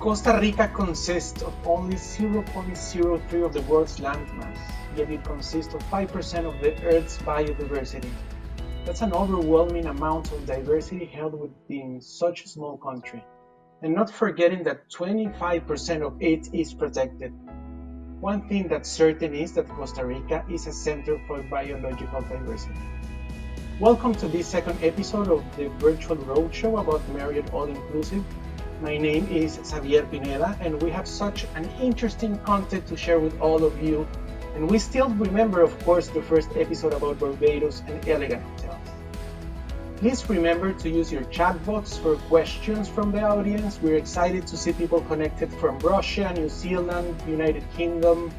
Costa Rica consists of only 0.03% of the world's landmass, yet it consists of 5% of the Earth's biodiversity. That's an overwhelming amount of diversity held within such a small country. And not forgetting that 25% of it is protected. One thing that's certain is that Costa Rica is a center for biological diversity. Welcome to this second episode of the virtual roadshow about Marriott All-Inclusive. My name is Xavier Pineda, and we have such an interesting content to share with all of you. And we still remember, of course, the first episode about Barbados and elegant hotels. Please remember to use your chat box for questions from the audience. We're excited to see people connected from Russia, New Zealand, United Kingdom,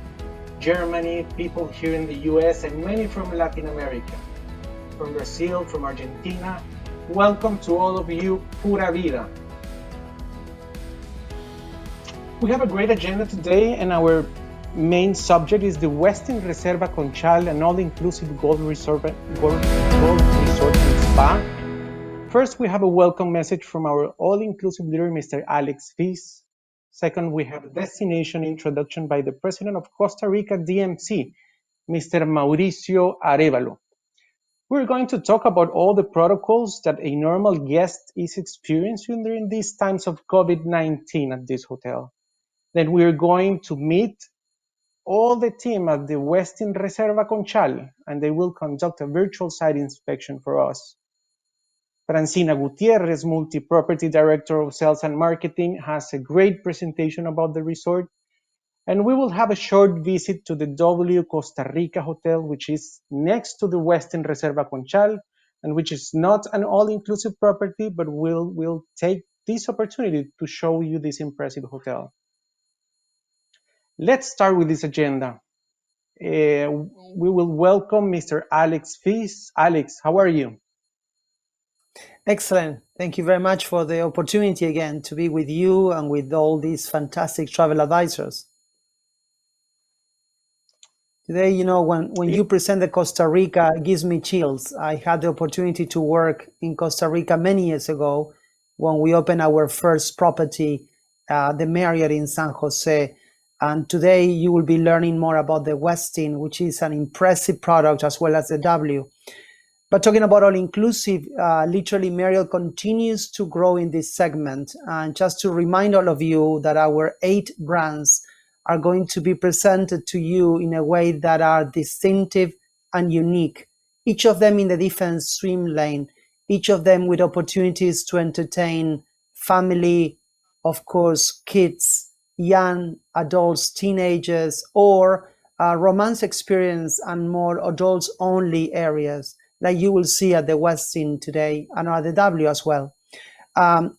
Germany, people here in the US, and many from Latin America, from Brazil, from Argentina. Welcome to all of you, Pura Vida. We have a great agenda today, and our main subject is the Westin Reserva Conchal, an all-inclusive gold resort and spa. First, we have a welcome message from our all-inclusive leader, Mr. Alex Fies. Second, we have a destination introduction by the President of Costa Rica DMC, Mr. Mauricio Arevalo. We're going to talk about all the protocols that a normal guest is experiencing during these times of COVID-19 at this hotel. Then we're going to meet all the team at the Westin Reserva Conchal, and they will conduct a virtual site inspection for us. Francina Gutierrez, Multi-Property Director of Sales and Marketing, has a great presentation about the resort. And we will have a short visit to the W Costa Rica Hotel, which is next to the Westin Reserva Conchal, and which is not an all-inclusive property, but we'll take this opportunity to show you this impressive hotel. Let's start with this agenda. We will welcome Mr. Alex Fies. Alex, how are you? Excellent. Thank you very much for the opportunity again to be with you and with all these fantastic travel advisors. Today, you know, when you present the Costa Rica, it gives me chills. I had the opportunity to work in Costa Rica many years ago when we opened our first property, the Marriott in San Jose. And today you will be learning more about the Westin, which is an impressive product, as well as the W. But talking about all-inclusive, literally Marriott continues to grow in this segment. And just to remind all of you that our 8 brands are going to be presented to you in a way that are distinctive and unique, each of them in a different swim lane, each of them with opportunities to entertain family, of course, kids, young adults, teenagers, or romance experience and more adults-only areas, like you will see at the Westin today and at the W as well.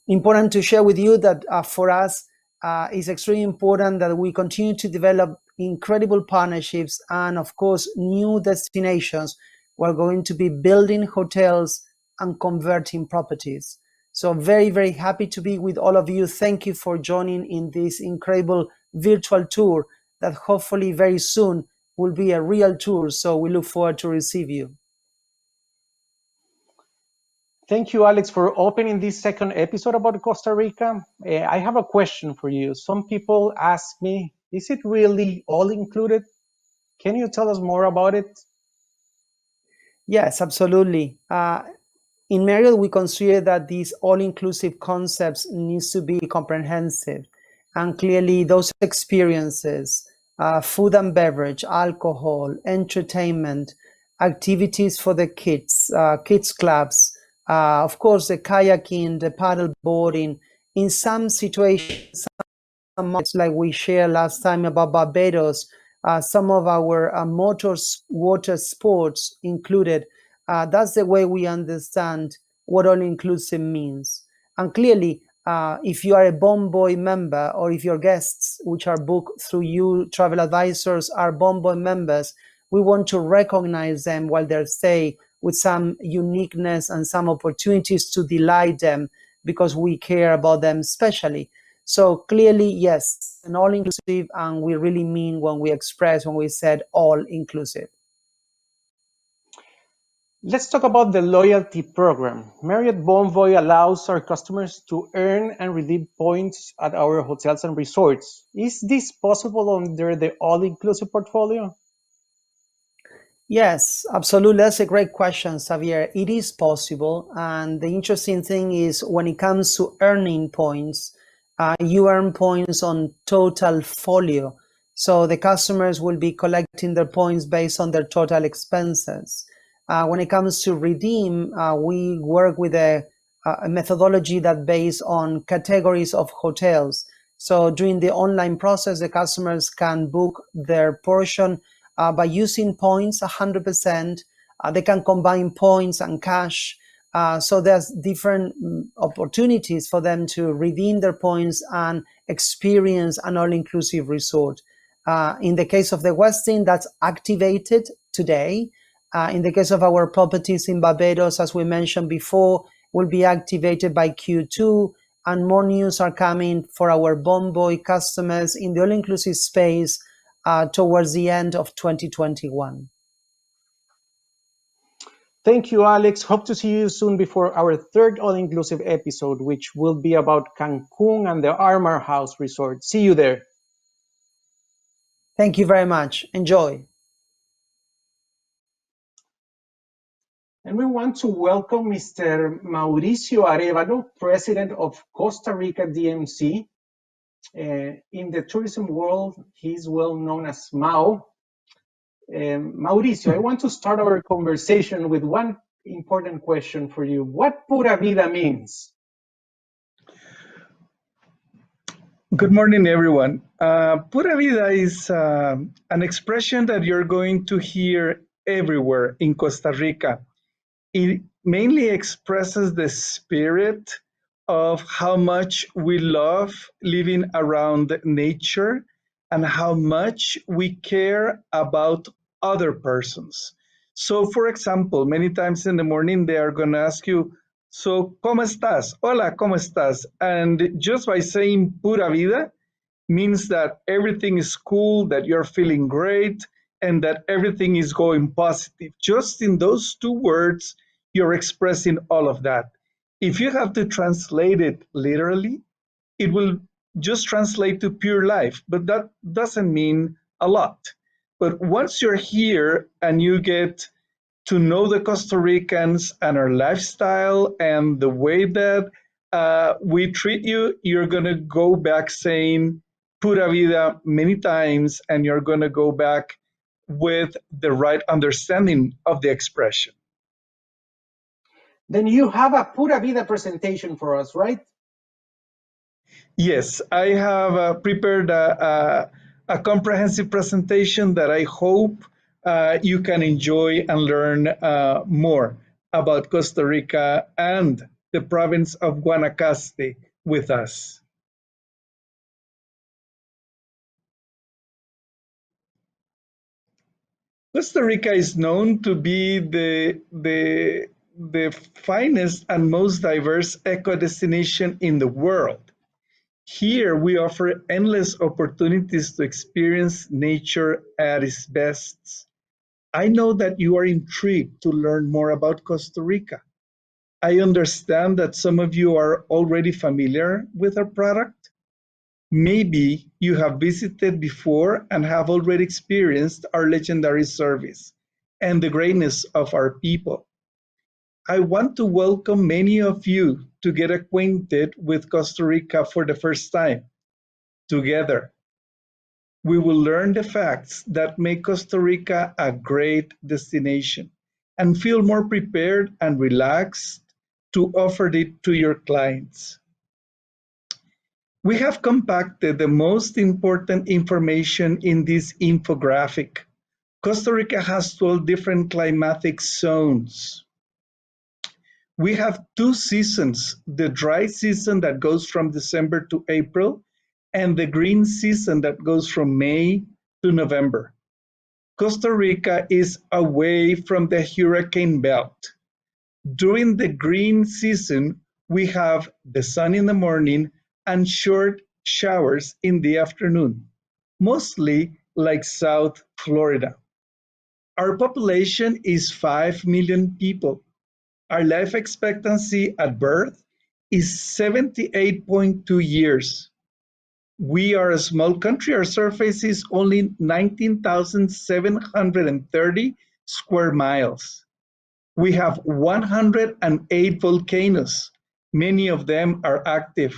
Important to share with you that for us, it's extremely important that we continue to develop incredible partnerships and, of course, new destinations. We're going to be building hotels and converting properties. So very, very happy to be with all of you. Thank you for joining in this incredible virtual tour that hopefully very soon will be a real tour. So we look forward to receive you. Thank you, Alex, for opening this second episode about Costa Rica. I have a question for you. Some people ask me, is it really all included? Can you tell us more about it? Yes, absolutely. In Marriott, we consider that these all-inclusive concepts needs to be comprehensive. And clearly those experiences, food and beverage, alcohol, entertainment, activities for the kids, kids clubs, of course, the kayaking, the paddle boarding, in some situations, like we shared last time about Barbados, some of our water sports included. That's the way we understand what all-inclusive means. And clearly, if you are a Bonvoy member, or if your guests, which are booked through you, travel advisors, are Bonvoy members, we want to recognize them while they stay with some uniqueness and some opportunities to delight them, because we care about them especially. So clearly, yes, an all-inclusive, and we really mean when we said all-inclusive. Let's talk about the loyalty program. Marriott Bonvoy allows our customers to earn and redeem points at our hotels and resorts. Is this possible under the all-inclusive portfolio? Yes, absolutely. That's a great question, Xavier. It is possible. And the interesting thing is when it comes to earning points, you earn points on total folio. So the customers will be collecting their points based on their total expenses. When it comes to redeem, we work with a methodology that based on categories of hotels. So during the online process, the customers can book their portion by using points 100%. They can combine points and cash. So there's different opportunities for them to redeem their points and experience an all-inclusive resort. In the case of the Westin, that's activated today. In the case of our properties in Barbados, as we mentioned before, will be activated by Q2, and more news are coming for our Bonvoy customers in the all-inclusive space towards the end of 2021. Thank you, Alex. Hope to see you soon before our third all-inclusive episode, which will be about Cancun and the Armor House Resort. See you there. Thank you very much. Enjoy. And we want to welcome Mr. Mauricio Arevalo, President of Costa Rica DMC. In the tourism world, he's well known as Mao. Mauricio, I want to start our conversation with one important question for you. What pura vida means? Good morning, everyone. Pura vida is an expression that you're going to hear everywhere in Costa Rica. It mainly expresses the spirit of how much we love living around nature and how much we care about other persons. So, for example, many times in the morning they are going to ask you, so, ¿cómo estás? Hola, ¿cómo estás? And just by saying pura vida means that everything is cool, that you're feeling great, and that everything is going positive. Just in those two words, you're expressing all of that. If you have to translate it literally, it will just translate to pure life, but that doesn't mean a lot. But once you're here and you get to know the Costa Ricans and our lifestyle and the way that we treat you, you're going to go back saying pura vida many times, and you're going to go back with the right understanding of the expression. Then you have a pura vida presentation for us, right? Yes, I have prepared a comprehensive presentation that I hope you can enjoy and learn more about Costa Rica and the province of Guanacaste with us. Costa Rica is known to be the finest and most diverse eco destination in the world. Here we offer endless opportunities to experience nature at its best. I know that you are intrigued to learn more about Costa Rica. I understand that some of you are already familiar with our product. Maybe you have visited before and have already experienced our legendary service and the greatness of our people. I want to welcome many of you to get acquainted with Costa Rica for the first time. Together, we will learn the facts that make Costa Rica a great destination and feel more prepared and relaxed to offer it to your clients. We have compacted the most important information in this infographic. Costa Rica has 12 different climatic zones. We have two seasons, the dry season that goes from December to April, and the green season that goes from May to November. Costa Rica is away from the hurricane belt. During the green season, we have the sun in the morning and short showers in the afternoon, mostly like South Florida. Our population is 5 million people. Our life expectancy at birth is 78.2 years. We are a small country. Our surface is only 19,730 square miles. We have 108 volcanoes. Many of them are active.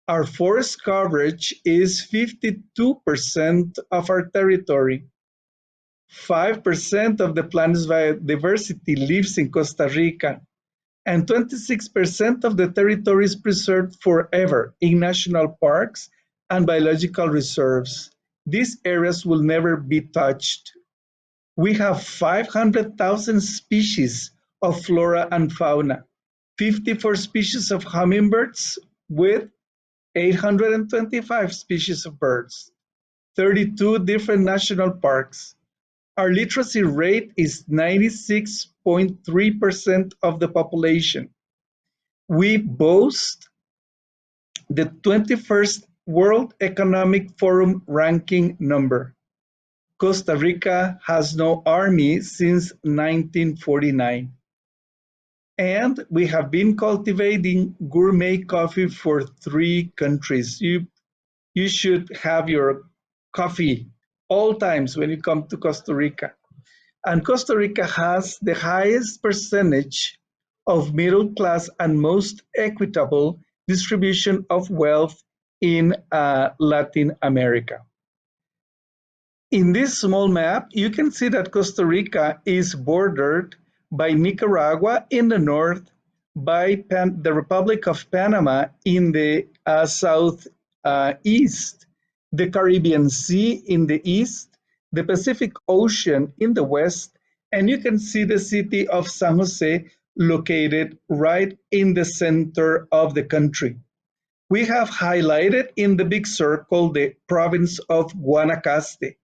Our forest coverage is 52% of our territory. 5% of the planet's biodiversity lives in Costa Rica, and 26% of the territory is preserved forever in national parks and biological reserves. These areas will never be touched. We have 500,000 species of flora and fauna, 54 species of hummingbirds with 825 species of birds, 32 different national parks. Our literacy rate is 96.3% of the population. We boast the 21st World Economic Forum ranking number. Costa Rica has no army since 1949. And we have been cultivating gourmet coffee for 3 countries. You should have your coffee all times when you come to Costa Rica. And Costa Rica has the highest percentage of middle class and most equitable distribution of wealth in Latin America. In this small map, you can see that Costa Rica is bordered by Nicaragua in the north, by the Republic of Panama in the southeast, the Caribbean Sea in the east, the Pacific Ocean in the west, and you can see the city of San Jose located right in the center of the country. We have highlighted in the big circle the province of Guanacaste,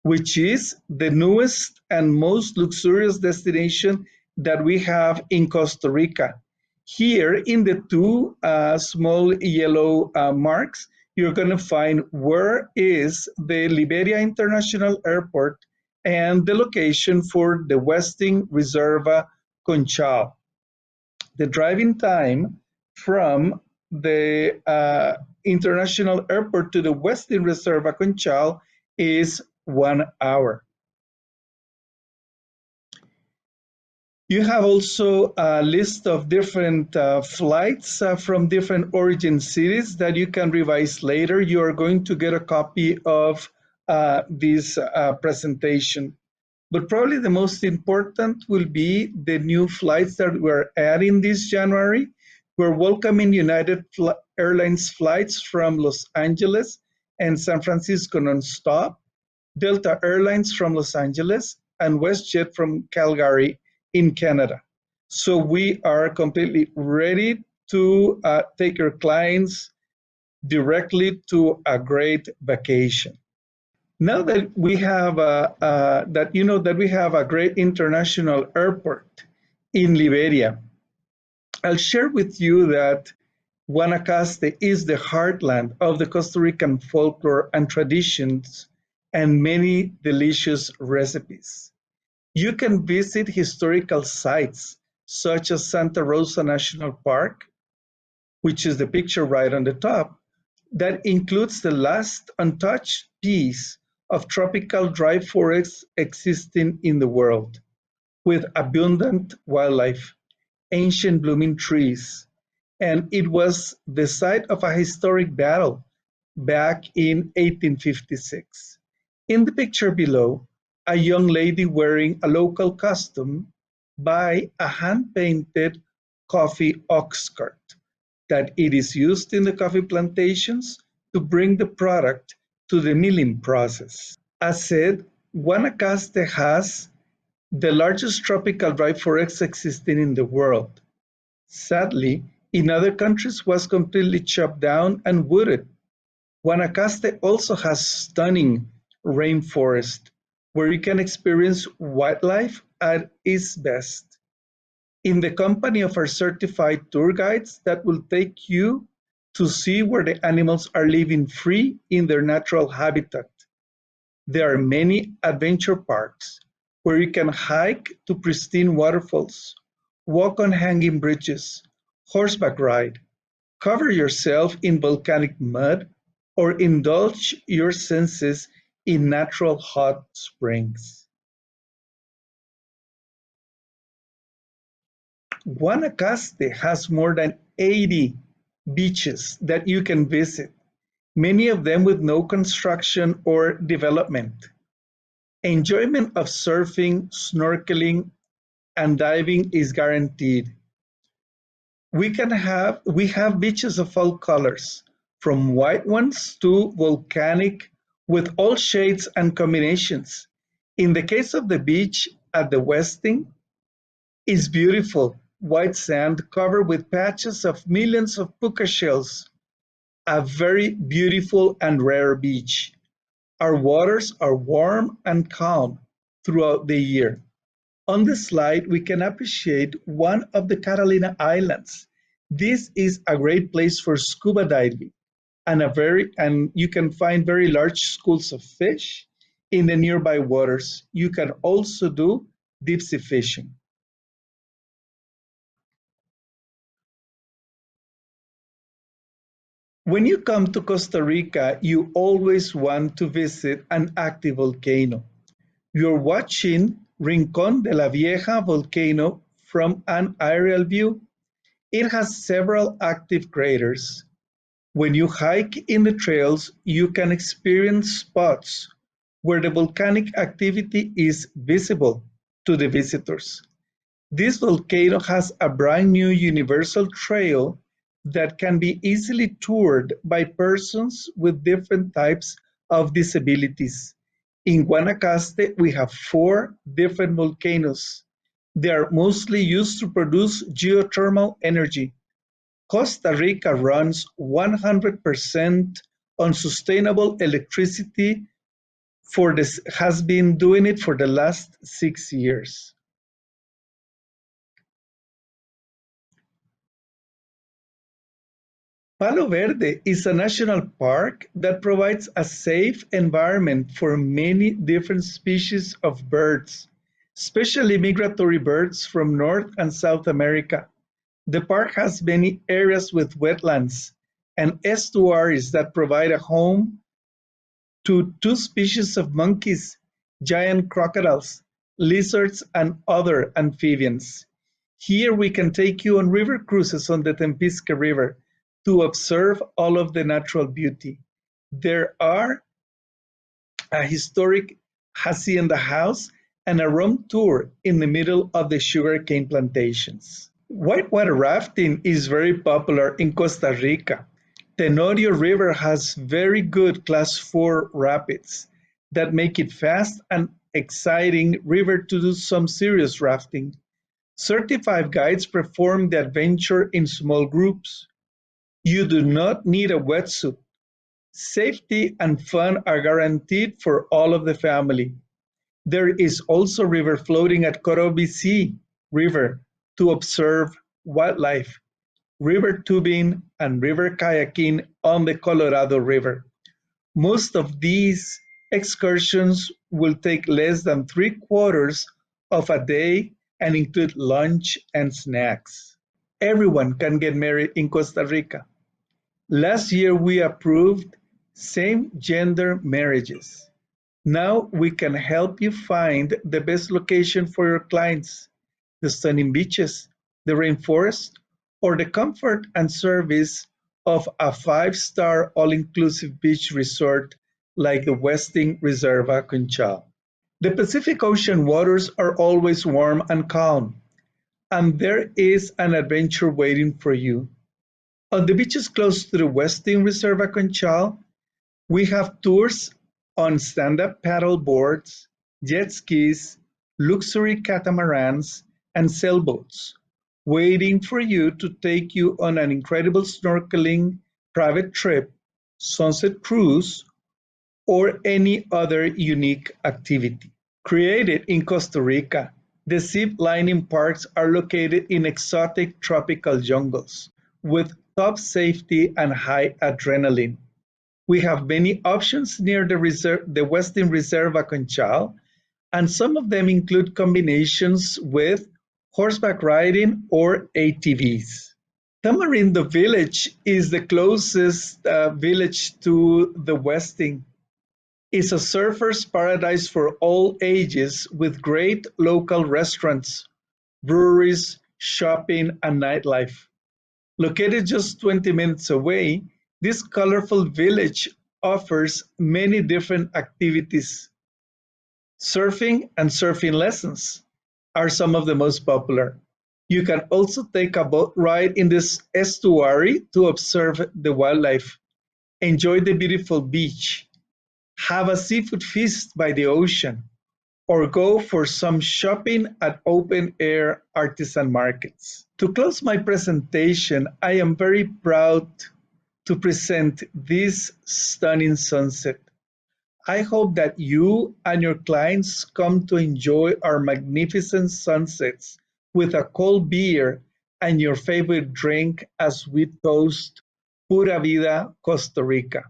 which is the newest and most luxurious destination that we have in Costa Rica. Here in the 2 small yellow marks, you're going to find where is the Liberia International Airport and the location for the Westin Reserva Conchal. The driving time from the international airport to the Westin Reserva Conchal is 1 hour. You have also a list of different flights from different origin cities that you can revise later. You are going to get a copy of this presentation. But probably the most important will be the new flights that we're adding this January. We're welcoming United Airlines flights from Los Angeles and San Francisco nonstop, Delta Airlines from Los Angeles, and WestJet from Calgary in Canada. So we are completely ready to take your clients directly to a great vacation. Now that we have that we have a great international airport in Liberia, I'll share with you that Guanacaste is the heartland of the Costa Rican folklore and traditions and many delicious recipes. You can visit historical sites such as Santa Rosa National Park, which is the picture right on the top, that includes the last untouched piece of tropical dry forests existing in the world, with abundant wildlife, ancient blooming trees, and it was the site of a historic battle back in 1856. In the picture below, a young lady wearing a local costume by a hand-painted coffee ox cart that it is used in the coffee plantations to bring the product to the milling process. As said, Guanacaste has the largest tropical dry forest existing in the world. Sadly, in other countries was completely chopped down and wooded. Guanacaste also has stunning rainforest where you can experience wildlife at its best. In the company of our certified tour guides that will take you to see where the animals are living free in their natural habitat. There are many adventure parks where you can hike to pristine waterfalls, walk on hanging bridges, horseback ride, cover yourself in volcanic mud, or indulge your senses in natural hot springs. Guanacaste has more than 80 beaches that you can visit, many of them with no construction or development. Enjoyment of surfing, snorkeling, and diving is guaranteed. We have beaches of all colors, from white ones to volcanic, with all shades and combinations. In the case of the beach at the Westin, is beautiful, white sand covered with patches of millions of puka shells, a very beautiful and rare beach. Our waters are warm and calm throughout the year. On the slide, we can appreciate one of the Catalina Islands. This is a great place for scuba diving and you can find very large schools of fish in the nearby waters. You can also do deep sea fishing. When you come to Costa Rica, you always want to visit an active volcano. You're watching Rincón de la Vieja volcano from an aerial view. It has several active craters. When you hike in the trails, you can experience spots where the volcanic activity is visible to the visitors. This volcano has a brand new universal trail that can be easily toured by persons with different types of disabilities. In Guanacaste, we have 4 different volcanoes. They are mostly used to produce geothermal energy. Costa Rica runs 100% on sustainable electricity has been doing it for the last 6 years. Palo Verde is a national park that provides a safe environment for many different species of birds, especially migratory birds from North and South America. The park has many areas with wetlands and estuaries that provide a home to 2 species of monkeys, giant crocodiles, lizards, and other amphibians. Here we can take you on river cruises on the Tempisque River to observe all of the natural beauty. There are a historic hacienda house and a rum tour in the middle of the sugarcane plantations. Whitewater rafting is very popular in Costa Rica. Tenorio River has very good class 4 rapids that make it fast and exciting river to do some serious rafting. Certified guides perform the adventure in small groups. You do not need a wetsuit. Safety and fun are guaranteed for all of the family. There is also river floating at Corobici River to observe wildlife, river tubing, and river kayaking on the Colorado River. Most of these excursions will take less than 3/4 of a day and include lunch and snacks. Everyone can get married in Costa Rica. Last year we approved same-gender marriages. Now we can help you find the best location for your clients, the stunning beaches, the rainforest, or the comfort and service of a 5-star all-inclusive beach resort like the Westin Reserva Conchal. The Pacific Ocean waters are always warm and calm, and there is an adventure waiting for you. On the beaches close to the Westin Reserva Conchal, we have tours on stand-up paddle boards, jet skis, luxury catamarans, and sailboats, waiting for you to take you on an incredible snorkeling private trip, sunset cruise, or any other unique activity. Created in Costa Rica, the zip lining parks are located in exotic tropical jungles with top safety and high adrenaline. We have many options near the Westin Reserva Conchal, and some of them include combinations with horseback riding or ATVs. Tamarindo Village is the closest village to the Westin. It's a surfer's paradise for all ages with great local restaurants, breweries, shopping, and nightlife. Located just 20 minutes away, this colorful village offers many different activities. Surfing and surfing lessons are some of the most popular. You can also take a boat ride in this estuary to observe the wildlife, enjoy the beautiful beach, have a seafood feast by the ocean, or go for some shopping at open-air artisan markets. To close my presentation, I am very proud to present this stunning sunset. I hope that you and your clients come to enjoy our magnificent sunsets with a cold beer and your favorite drink as we toast Pura Vida, Costa Rica.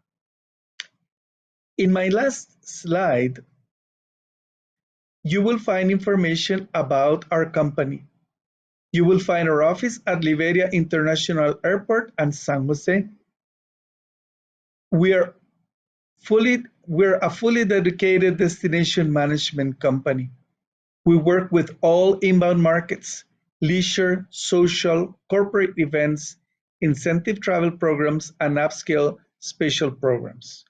In my last slide, you will find information about our company. You will find our office at Liberia International Airport and San Jose. We're a fully dedicated destination management company. We work with all inbound markets, leisure, social, corporate events, incentive travel programs, and upscale special programs.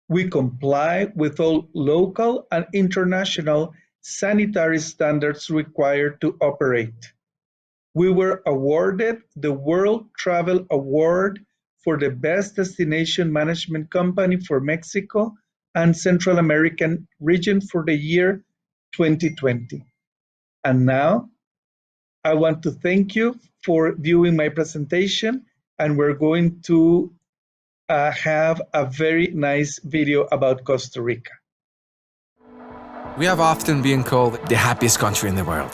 We comply with all local and international sanitary standards required to operate. We were awarded the World Travel Award for the Best Destination Management Company for Mexico and Central American region for the year 2020. And now, I want to thank you for viewing my presentation, and we're going to have a very nice video about Costa Rica. We have often been called the happiest country in the world,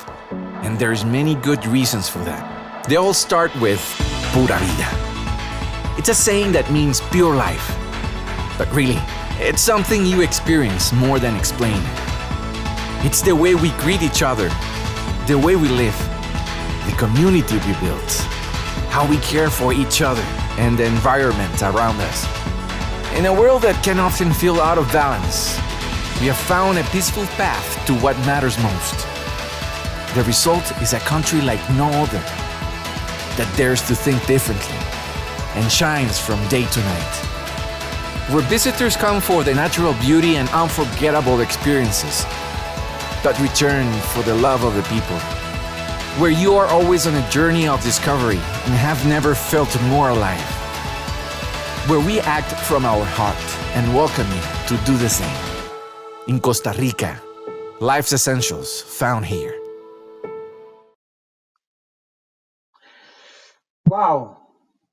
and there's many good reasons for that. They all start with Pura Vida. It's a saying that means pure life, but really, it's something you experience more than explain. It's the way we greet each other, the way we live, the community we built, how we care for each other and the environment around us. In a world that can often feel out of balance, we have found a peaceful path to what matters most. The result is a country like no other, that dares to think differently and shines from day to night. Where visitors come for the natural beauty and unforgettable experiences, but return for the love of the people. Where you are always on a journey of discovery and have never felt more alive. Where we act from our heart and welcome you to do the same. In Costa Rica, life's essentials found here. Wow,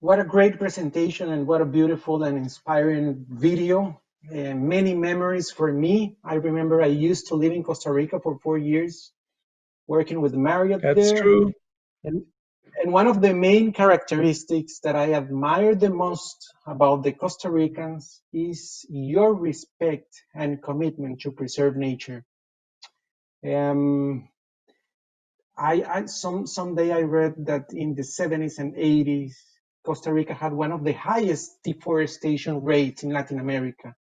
what a great presentation and what a beautiful and inspiring video. Many memories for me. I remember I used to live in Costa Rica for 4 years, working with Marriott there. That's true. And one of the main characteristics that I admire the most about the Costa Ricans is your respect and commitment to preserve nature. Someday I read that in the 70s and 80s, Costa Rica had one of the highest deforestation rates in Latin America,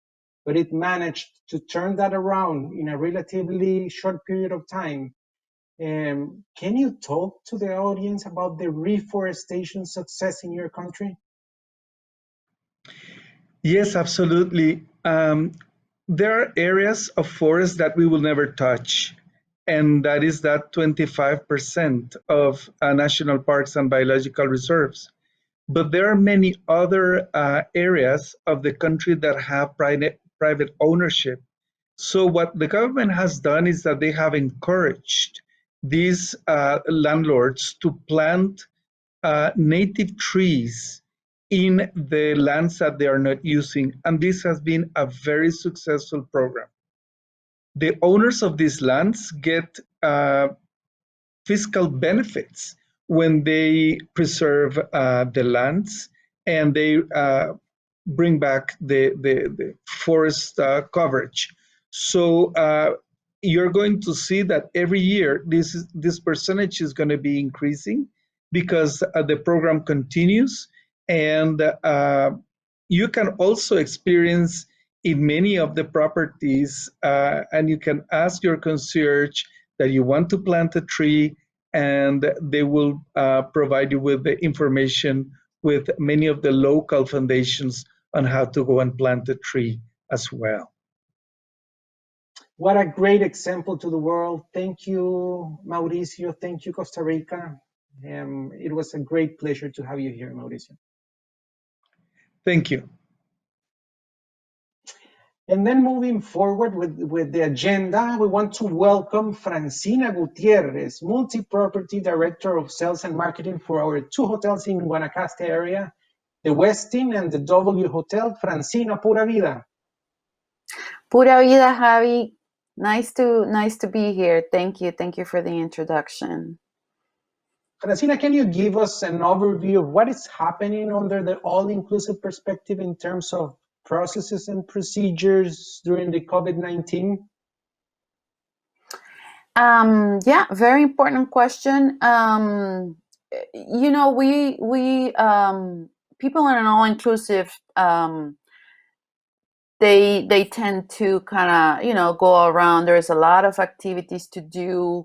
but it managed to turn that around in a relatively short period of time. Can you talk to the audience about the reforestation success in your country? Yes, absolutely. There are areas of forest that we will never touch, and that is that 25% of national parks and biological reserves. But there are many other areas of the country that have private ownership. So what the government has done is that they have encouraged these landlords to plant native trees in the lands that they are not using. And this has been a very successful program. The owners of these lands get fiscal benefits when they preserve the lands and they bring back the forest coverage. So you're going to see that every year this percentage is going to be increasing because the program continues, and you can also experience in many of the properties, and you can ask your concierge that you want to plant a tree, and they will provide you with the information with many of the local foundations on how to go and plant a tree as well. What a great example to the world. Thank you, Mauricio. Thank you, Costa Rica. It was a great pleasure to have you here, Mauricio. Thank you. And then moving forward with the agenda, we want to welcome Francina Gutierrez, Multi-Property Director of Sales and Marketing for our 2 hotels in Guanacaste area, the Westin and the W Hotel. Francina, pura vida. Pura vida, Javi. Nice to be here. Thank you for the introduction. Francina, can you give us an overview of what is happening under the all-inclusive perspective in terms of processes and procedures during the COVID-19? Yeah, very important question. You know, we people in an all-inclusive, they tend to kind of, you know, go around. There's a lot of activities to do.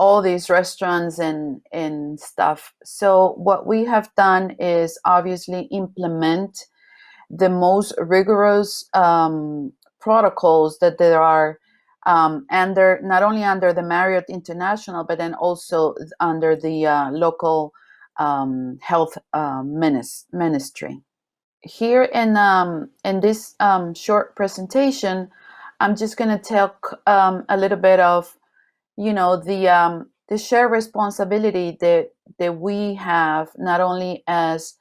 All these restaurants and stuff. So what we have done is obviously implement the most rigorous protocols that there are under, not only under the Marriott International, but then also under the local health ministry. Here in this short presentation, I'm just going to talk a little bit of, you know, the shared responsibility that we have, not only as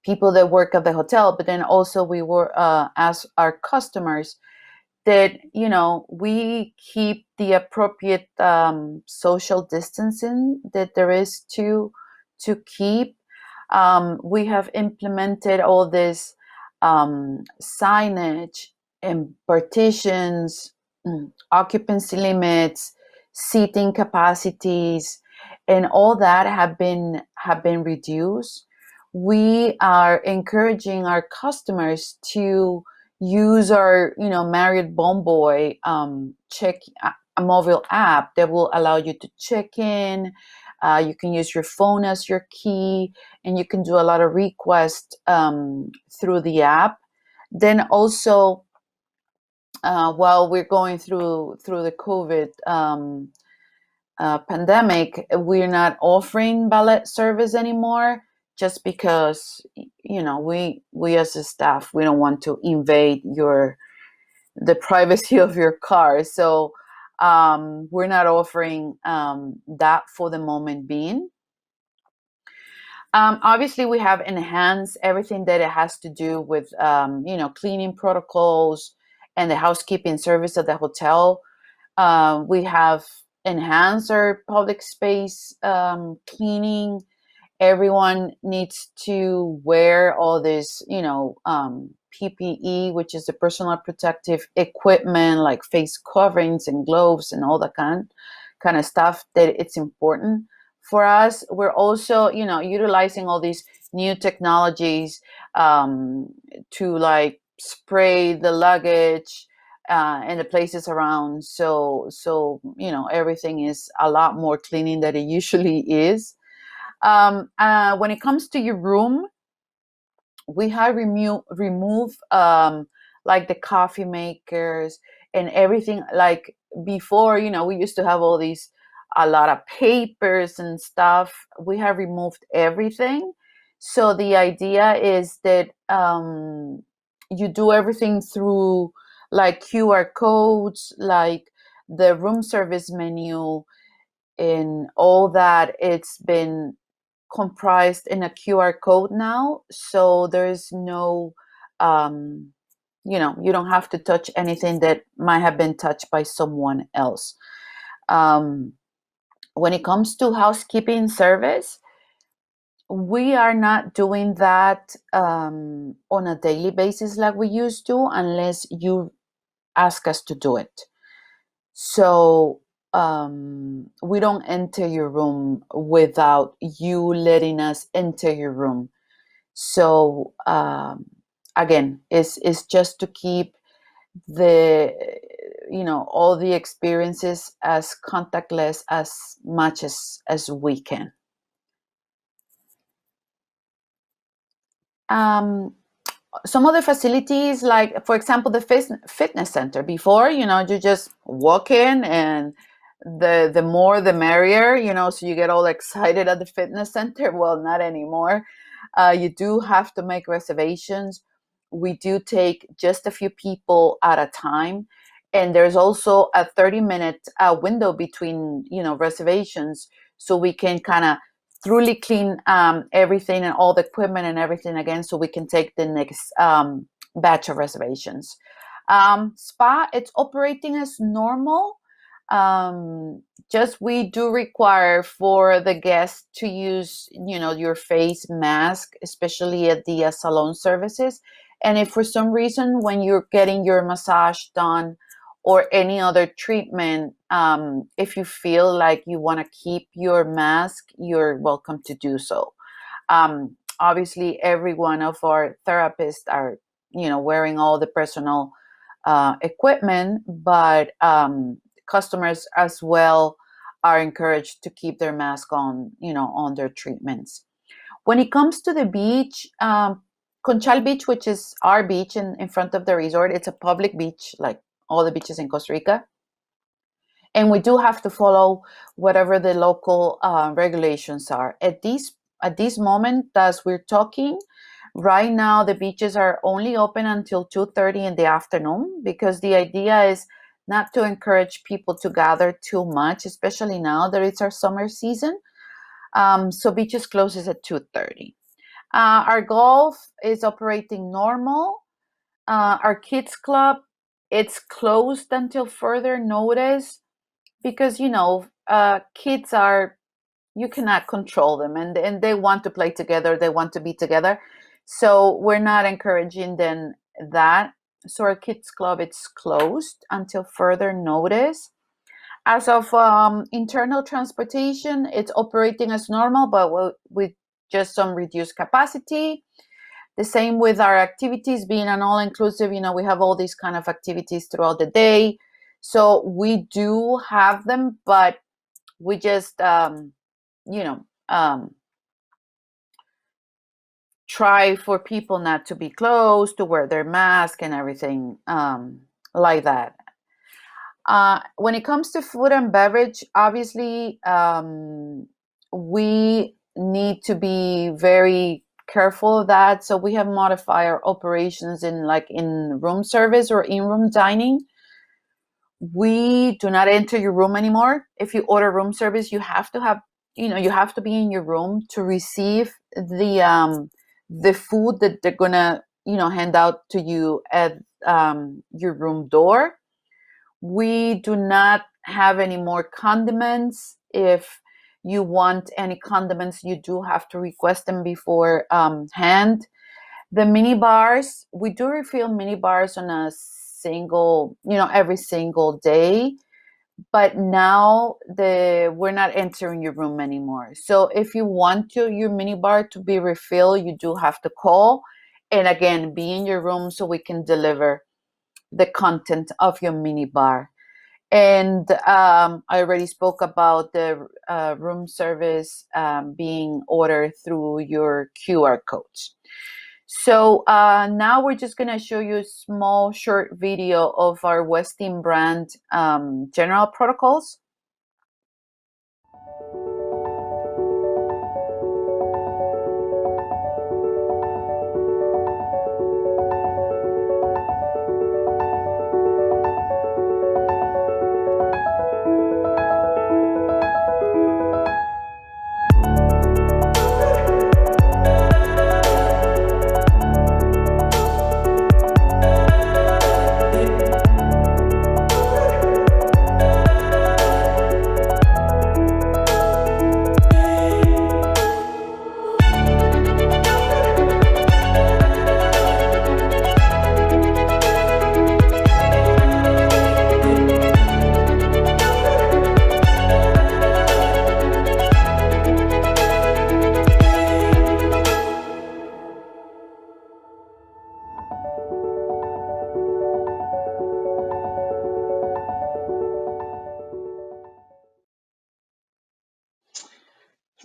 people that work at the hotel, but then also we were as our customers, that, you know, we keep the appropriate social distancing that there is to keep. We have implemented all this signage and partitions, occupancy limits, seating capacities, and all that have been reduced. We are encouraging our customers to use our, you know, Marriott Bonvoy a mobile app that will allow you to check in. You can use your phone as your key, and you can do a lot of requests through the app. Then also, while we're going through the COVID pandemic, we're not offering valet service anymore, just because, you know, we as a staff, we don't want to invade the privacy of your car. So we're not offering that for the moment being. Obviously, we have enhanced everything that it has to do with, you know, cleaning protocols and the housekeeping service of the hotel. We have enhanced our public space cleaning. Everyone needs to wear all this, you know, PPE, which is the personal protective equipment, like face coverings and gloves and all that kind of stuff, that it's important for us. We're also, you know, utilizing all these new technologies to like spray the luggage and the places around. So, you know, everything is a lot more cleaning than it usually is. When it comes to your room, we have remove like the coffee makers and everything. Like before, you know, we used to have a lot of papers and stuff. We have removed everything. So the idea is that you do everything through like QR codes, like the room service menu and all that. It's been comprised in a QR code now. So there is no, you know, you don't have to touch anything that might have been touched by someone else. When it comes to housekeeping service, we are not doing that on a daily basis like we used to, unless you ask us to do it. So we don't enter your room without you letting us enter your room. So again, it's just to keep the all the experiences as contactless as much as we can. Some other facilities, like for example the fitness center, before you just walk in and the more the merrier, so you get all excited at the fitness center. Well, not anymore. You do have to make reservations. We do take just a few people at a time, and there's also a 30-minute window between reservations, so we can kind of thoroughly clean everything and all the equipment and everything again, so we can take the next batch of reservations. Spa, it's operating as normal. Just we do require for the guests to use your face mask, especially at the salon services. And if for some reason when you're getting your massage done or any other treatment, if you feel like you want to keep your mask, you're welcome to do so. Obviously every one of our therapists are wearing all the personal equipment, but customers as well are encouraged to keep their mask on on their treatments. When it comes to the beach, Conchal Beach, which is our beach in front of the resort, it's a public beach like all the beaches in Costa Rica, and we do have to follow whatever the local regulations are. At this moment, as we're talking right now, the beaches are only open until 2:30 in the afternoon, because the idea is not to encourage people to gather too much, especially now that it's our summer season. So beaches closes at 2:30. Our golf is operating normal. Our kids club, it's closed until further notice, because kids are, you cannot control them, and they want to play together, they want to be together, so we're not encouraging them that. So our kids club, it's closed until further notice. As of internal transportation, it's operating as normal, but with just some reduced capacity. The same with our activities, being an all-inclusive, we have all these kind of activities throughout the day. So we do have them, but we just, try for people not to be close, to wear their mask and everything like that. When it comes to food and beverage, obviously, we need to be very careful of that. So we have modified our operations in room service or in-room dining. We do not enter your room anymore. If you order room service, you have to have, you have to be in your room to receive the food that they're gonna, hand out to you at your room door. We do not have any more condiments. If you want any condiments, you do have to request them before hand. The mini bars, we do refill mini bars on a single, every single day, but now we're not entering your room anymore. So if you want your mini bar to be refilled, you do have to call and again be in your room so we can deliver the content of your mini bar. And I already spoke about the room service being ordered through your QR codes. So now we're just going to show you a small short video of our Westin brand general protocols.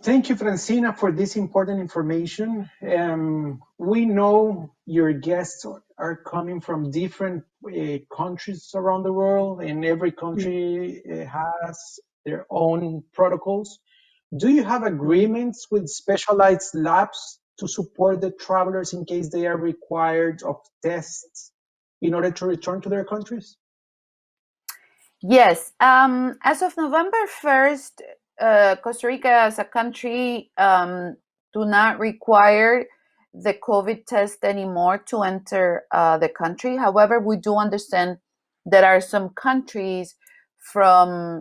Thank you, Francina, for this important information. We know your guests are coming from different countries around the world, and every country has their own protocols. Do you have agreements with specialized labs to support the travelers in case they are required of tests in order to return to their countries? Yes. As of November 1st, Costa Rica as a country do not require the COVID test anymore to enter the country. However, we do understand there are some countries from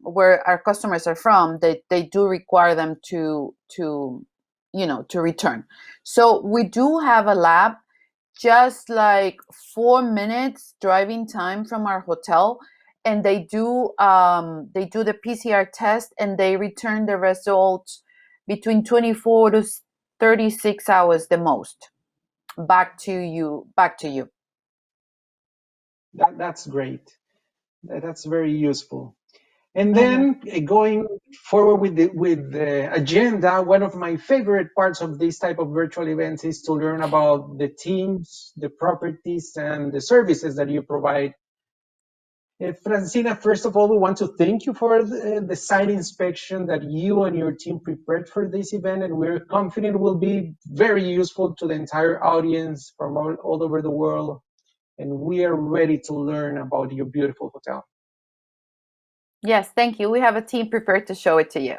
where our customers are from that they do require them to return. So we do have a lab just like 4 minutes driving time from our hotel, and they do the PCR test and they return the results between 24 to 36 hours the most back to you. That's great. That's very useful. And then going forward with the agenda, one of my favorite parts of this type of virtual events is to learn about the teams, the properties, and the services that you provide. Francina, first of all, we want to thank you for the site inspection that you and your team prepared for this event, and we're confident it will be very useful to the entire audience from all over the world. And we are ready to learn about your beautiful hotel. Yes, thank you. We have a team prepared to show it to you.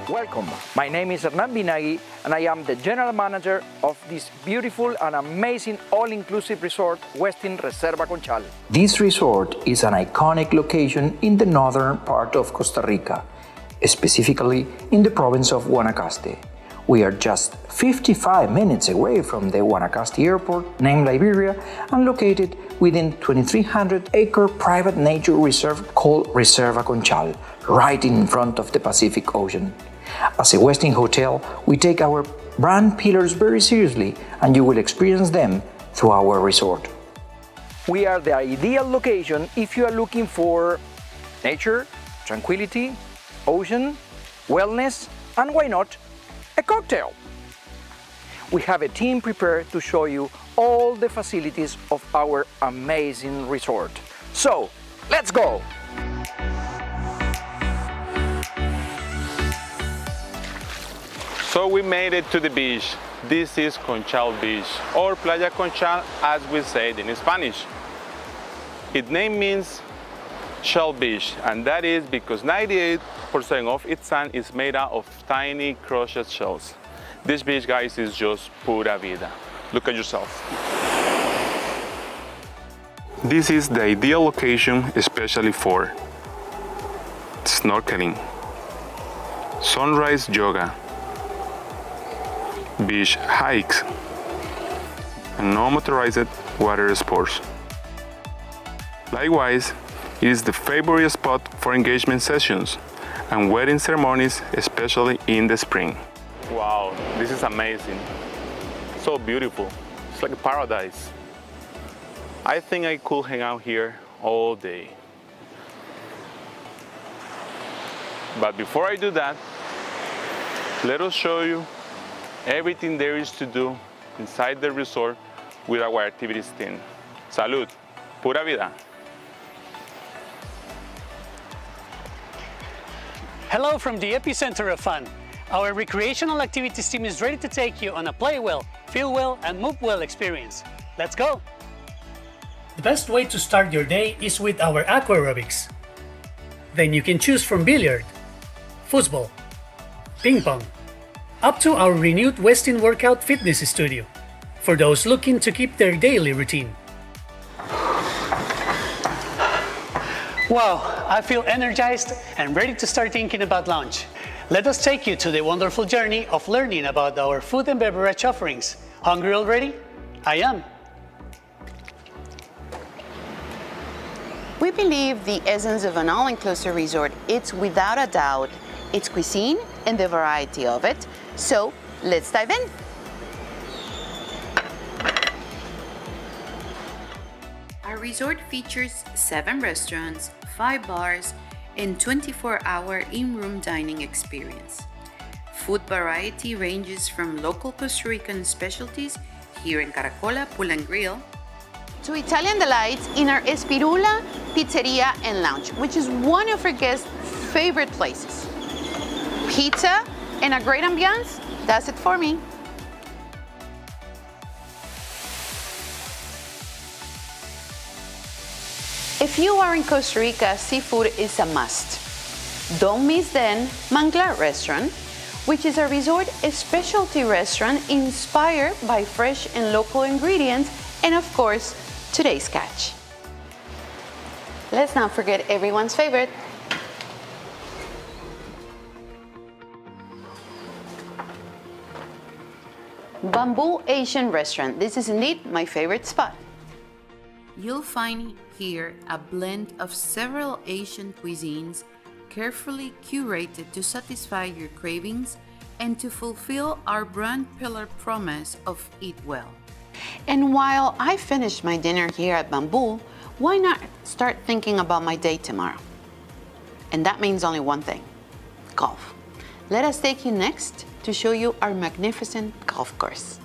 Welcome. My name is Hernán Binagui, and I am the general manager of this beautiful and amazing all-inclusive resort, Westin Reserva Conchal. This resort is an iconic location in the northern part of Costa Rica, specifically in the province of Guanacaste. We are just 55 minutes away from the Guanacaste airport, named Liberia, and located within 2,300-acre private nature reserve called Reserva Conchal, right in front of the Pacific Ocean. As a Westin hotel, we take our brand pillars very seriously, and you will experience them through our resort. We are the ideal location if you are looking for nature, tranquility, ocean, wellness, and why not, a cocktail. We have a team prepared to show you all the facilities of our amazing resort. So, let's go! So we made it to the beach. This is Conchal Beach, or Playa Conchal as we say it in Spanish. Its name means shell beach, and that is because 98% of its sand is made out of tiny crushed shells. This beach, guys, is just pura vida. Look at yourself. This is the ideal location especially for snorkeling, sunrise yoga, beach hikes, and no motorized water sports. Likewise, it is the favorite spot for engagement sessions and wedding ceremonies, especially in the spring. Wow, this is amazing. So beautiful. It's like a paradise. I think I could hang out here all day. But before I do that, let us show you everything there is to do inside the resort with our activities team. Salud, pura vida. Hello from the epicenter of fun. Our recreational activities team is ready to take you on a play well, feel well, and move well experience. Let's go! The best way to start your day is with our aqua aerobics. Then you can choose from billiard, football, ping pong, up to our renewed Westin Workout Fitness Studio, for those looking to keep their daily routine. Wow, I feel energized and ready to start thinking about lunch. Let us take you to the wonderful journey of learning about our food and beverage offerings. Hungry already? I am. We believe the essence of an all-inclusive resort is without a doubt its cuisine and the variety of it. So let's dive in. Our resort features 7 restaurants, 5 bars, and 24-hour in-room dining experience. Food variety ranges from local Costa Rican specialties here in Caracola Pool and Grill to Italian delights in our Espirula Pizzeria and Lounge, which is one of our guests' favorite places. Pizza and a great ambiance, that's it for me. If you are in Costa Rica, seafood is a must. Don't miss then Manglar Restaurant, which is a resort specialty restaurant inspired by fresh and local ingredients, and of course, today's catch. Let's not forget everyone's favorite, Bamboo Asian Restaurant. This is indeed my favorite spot. You'll find here a blend of several Asian cuisines carefully curated to satisfy your cravings and to fulfill our brand pillar promise of eat well. And while I finish my dinner here at Bamboo, why not start thinking about my day tomorrow? And that means only one thing: golf. Let us take you next to show you our magnificent golf course.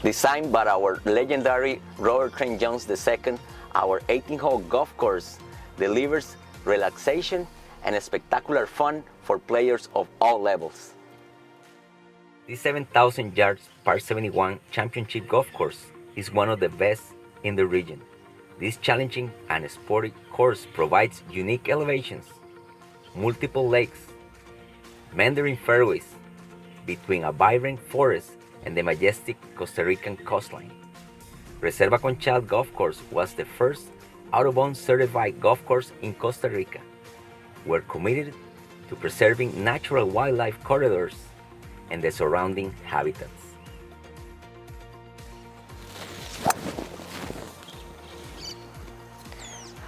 Designed by our legendary Robert Trent Jones II, our 18-hole golf course delivers relaxation and spectacular fun for players of all levels. This 7,000 yards par 71 championship golf course is one of the best in the region. This challenging and sporty course provides unique elevations, multiple lakes, meandering fairways between a vibrant forest and the majestic Costa Rican coastline. Reserva Conchal Golf Course was the first Audubon certified golf course in Costa Rica. We're committed to preserving natural wildlife corridors and the surrounding habitats.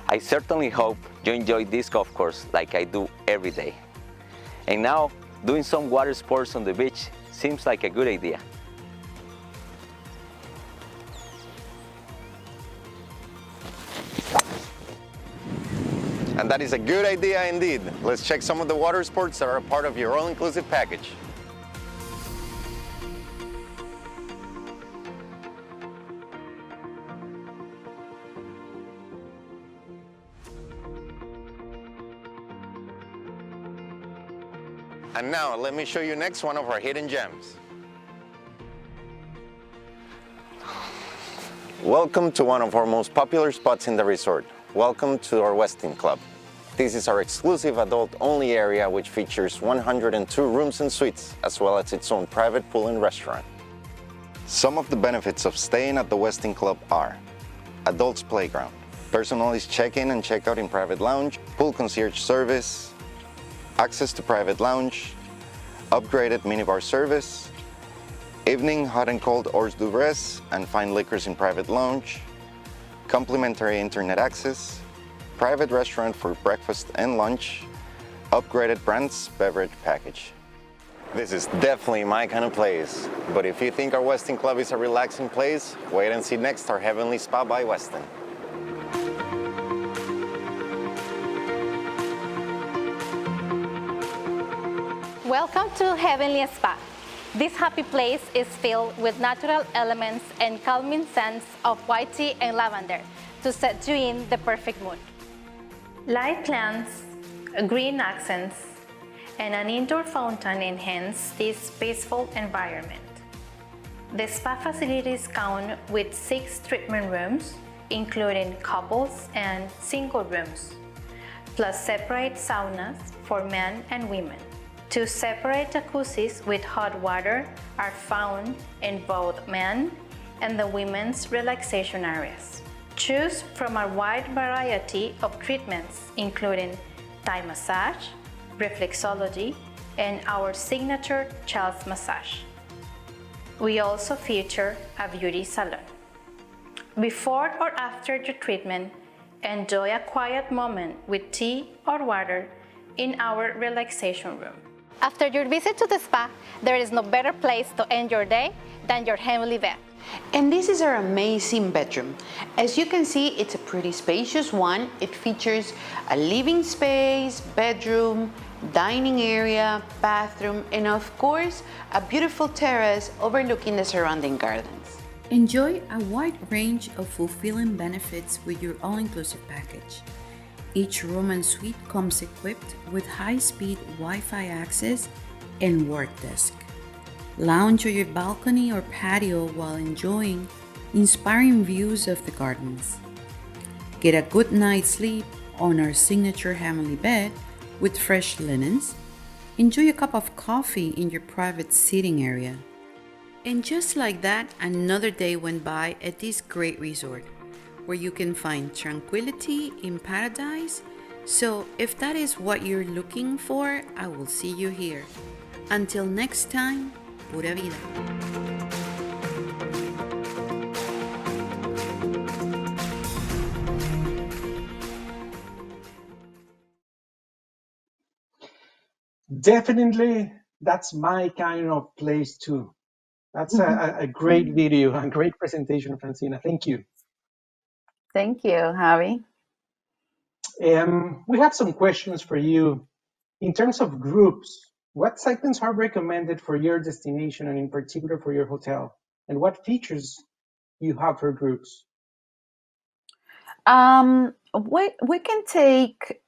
I certainly hope you enjoy this golf course like I do every day. And now, doing some water sports on the beach seems like a good idea. And that is a good idea indeed. Let's check some of the water sports that are a part of your all-inclusive package. And now, let me show you next one of our hidden gems. Welcome to one of our most popular spots in the resort. Welcome to our Westin Club. This is our exclusive adult-only area which features 102 rooms and suites, as well as its own private pool and restaurant. Some of the benefits of staying at the Westin Club are: adults playground, personalized check-in and check-out in private lounge, pool concierge service, access to private lounge, upgraded minibar service, evening hot and cold hors d'oeuvres and fine liquors in private lounge, complimentary internet access, private restaurant for breakfast and lunch, upgraded brands beverage package. This is definitely my kind of place, but if you think our Westin Club is a relaxing place, wait and see next our Heavenly Spa by Westin. Welcome to Heavenly Spa. This happy place is filled with natural elements and calming scents of white tea and lavender to set you in the perfect mood. Light plants, green accents, and an indoor fountain enhance this peaceful environment. The spa facilities count with 6 treatment rooms, including couples and single rooms, plus separate saunas for men and women. 2 separate jacuzzis with hot water are found in both men and the women's relaxation areas. Choose from a wide variety of treatments, including Thai massage, reflexology, and our signature Charles massage. We also feature a beauty salon. Before or after your treatment, enjoy a quiet moment with tea or water in our relaxation room. After your visit to the spa, there is no better place to end your day than your heavenly bed. And this is our amazing bedroom. As you can see, it's a pretty spacious one. It features a living space, bedroom, dining area, bathroom, and of course, a beautiful terrace overlooking the surrounding gardens. Enjoy a wide range of fulfilling benefits with your all-inclusive package. Each room and suite comes equipped with high-speed Wi-Fi access and work desk. Lounge on your balcony or patio while enjoying inspiring views of the gardens. Get a good night's sleep on our signature heavenly bed with fresh linens. Enjoy a cup of coffee in your private seating area. And just like that, another day went by at this great resort, where you can find tranquility in paradise. So if that is what you're looking for, I will see you here. Until next time, pura vida. Definitely, that's my kind of place too. That's a great video, a great presentation, Francina. Thank you. Thank you, Javi. We have some questions for you. In terms of groups, what segments are recommended for your destination and in particular for your hotel? And what features you have for groups? We can take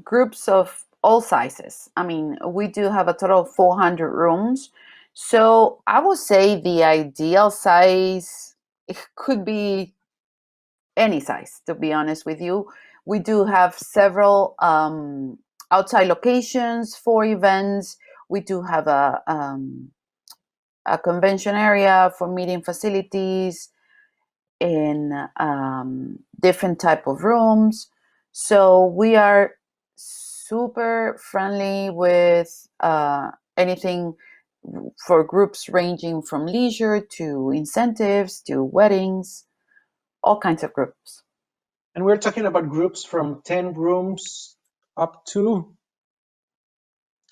groups of all sizes. I mean, we do have a total of 400 rooms. So I would say the ideal size, it could be any size, to be honest with you. We do have several outside locations for events. We do have a convention area for meeting facilities in different type of rooms. So we are super friendly with anything for groups ranging from leisure to incentives to weddings, all kinds of groups. And we're talking about groups from 10 rooms up to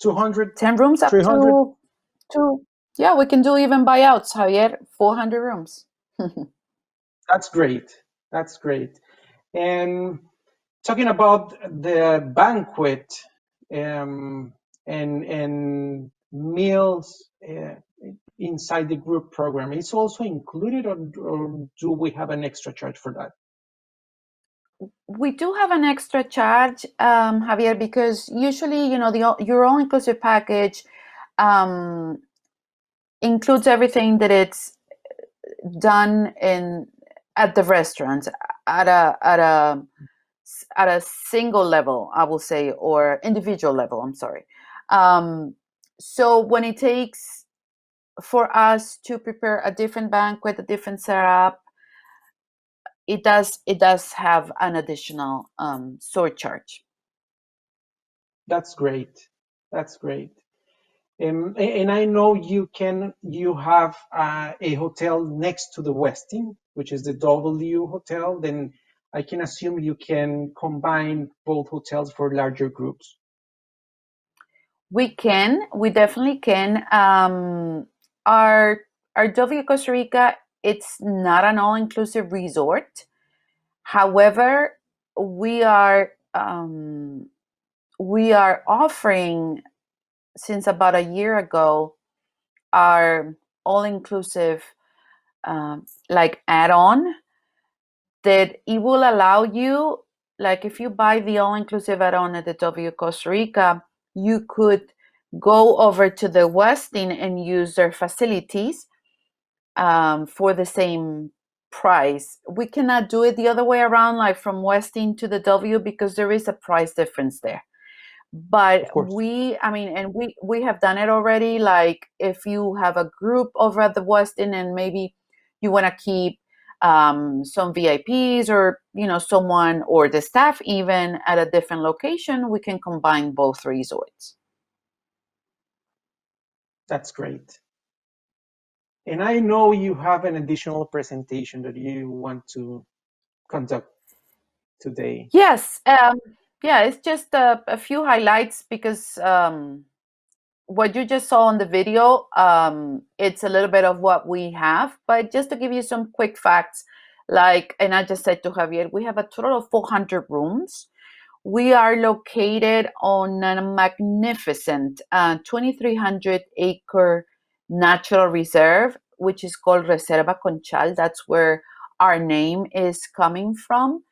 200, 10 rooms up 300? to yeah, we can do even buyouts, Javier, 400 rooms. That's great. That's great. And talking about the banquet and meals inside the group program, it's also included, or do we have an extra charge for that? We do have an extra charge, Javier, because usually, your all-inclusive package includes everything that it's done at the restaurant at a single level, I will say, or individual level. I'm sorry. So when it takes for us to prepare a different banquet, a different setup, it does have an additional surcharge. That's great. That's great. And I know you have a hotel next to the Westin, which is the W hotel. Then I can assume you can combine both hotels for larger groups. We definitely can. Our W Costa Rica, it's not an all-inclusive resort. However, we are offering, since about a year ago, our all-inclusive like add-on that it will allow you, like if you buy the all-inclusive add-on at the W Costa Rica, you could go over to the Westin and use their facilities for the same price. We cannot do it the other way around, like from Westin to the W, because there is a price difference there. But we have done it already. Like if you have a group over at the Westin and maybe you want to keep some VIPs or someone or the staff even at a different location, we can combine both resorts. That's great. And I know you have an additional presentation that you want to conduct today. Yes. Yeah, it's just a few highlights because what you just saw on the video, it's a little bit of what we have, but just to give you some quick facts, and I just said to Javier, we have a total of 400 rooms. We are located on a magnificent 2,300 acre natural reserve, which is called Reserva Conchal. That's where our name is coming from.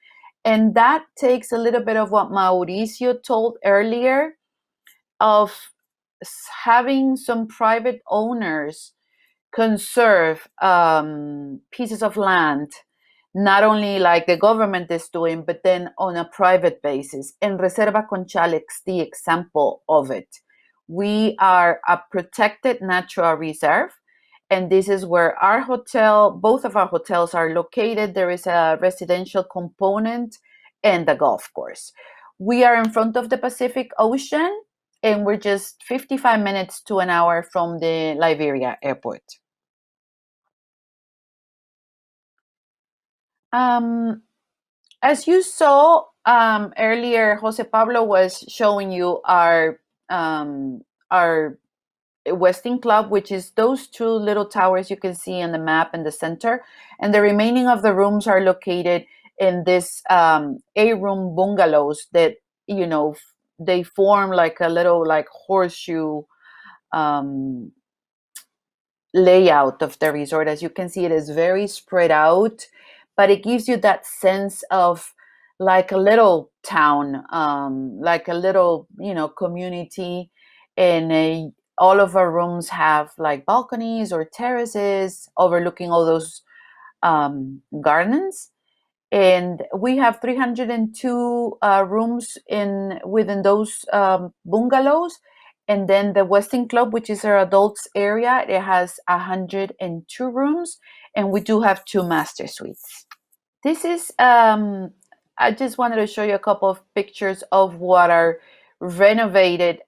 And that takes a little bit of what Mauricio told earlier of having some private owners conserve pieces of land, not only like the government is doing, but then on a private basis. And Reserva Conchal is the example of it. We are a protected natural reserve, and this is where our hotel, both of our hotels are located. There is a residential component and a golf course. We are in front of the Pacific Ocean, and we're just 55 minutes to an hour from the Liberia airport. As you saw earlier, Jose Pablo was showing you our Westin Club, which is those two little towers you can see in the map in the center, and the remaining of the rooms are located in this 8-room bungalows that, you know, they form like a little like horseshoe layout of the resort. As you can see, it is very spread out, but it gives you that sense of like a little town, like a little, you know, community. And all of our rooms have like balconies or terraces overlooking all those gardens. And we have 302 rooms within those bungalows. And then the Westin Club, which is our adults area, it has 102 rooms, and we do have 2 master suites. This is, I just wanted to show you a couple of pictures of what our renovated